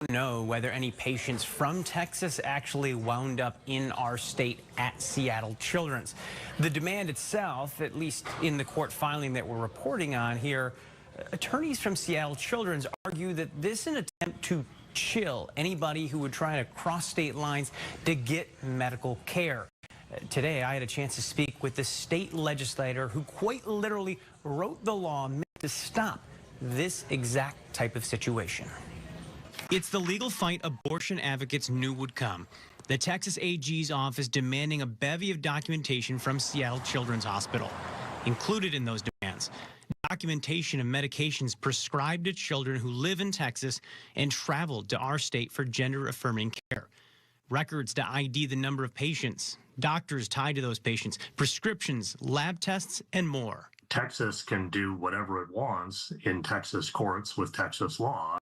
know whether any patients from Texas actually wound up in our state at Seattle Children's. The demand itself, at least in the court filing that we're reporting on here, attorneys from Seattle Children's argue that this is an attempt to chill anybody who would try to cross state lines to get medical care. Today, I had a chance to speak with the state legislator who quite literally wrote the law meant to stop this exact type of situation. It's the legal fight abortion advocates knew would come. The Texas AG's office demanding a bevy of documentation from Seattle Children's Hospital. Included in those demands, documentation of medications prescribed to children who live in Texas and traveled to our state for gender-affirming care. Records to ID the number of patients, doctors tied to those patients, prescriptions, lab tests, and more. Texas can do whatever it wants in Texas courts with Texas law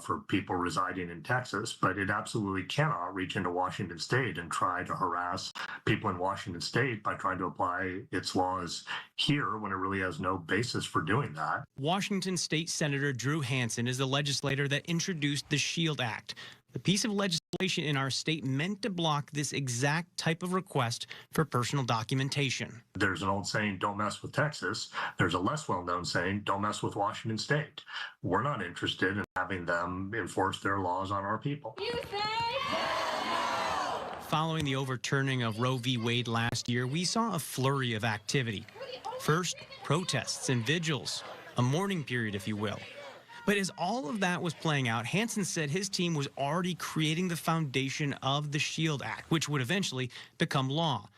for people residing in Texas, but it absolutely cannot reach into Washington state and try to harass people in Washington state by trying to apply its laws here when it really has no basis for doing that. Washington State Senator Drew Hansen is the legislator that introduced the SHIELD Act, the piece of legislation in our state meant to block this exact type of request for personal documentation. There's an old saying, don't mess with Texas. There's a less well-known saying, don't mess with Washington state. We're not interested in having them enforce their laws on our people. You say no! Following the overturning of Roe v. Wade last year, we saw a flurry of activity. First, protests and vigils, a mourning period, if you will. But as all of that was playing out, Hansen said his team was already creating the foundation of the SHIELD Act, which would eventually become law.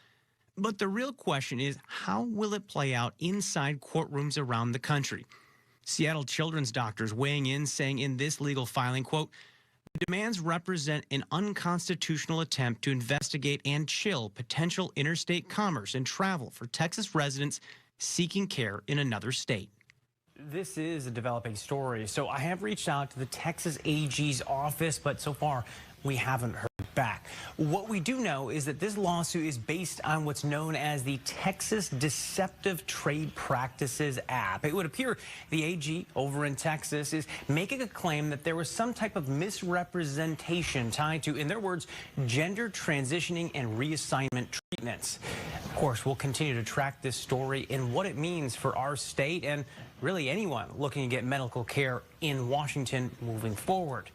But the real question is, how will it play out inside courtrooms around the country? Seattle Children's doctors weighing in, saying in this legal filing, quote, the demands represent an unconstitutional attempt to investigate and chill potential interstate commerce and travel for Texas residents seeking care in another state. This is a developing story, so I have reached out to the Texas AG's office, but so far we haven't heard back. What we do know is that this lawsuit is based on what's known as the Texas Deceptive Trade Practices Act. It would appear the AG over in Texas is making a claim that there was some type of misrepresentation tied to, in their words, gender transitioning and reassignment treatments. Of course, we'll continue to track this story and what it means for our state and really anyone looking to get medical care in Washington moving forward.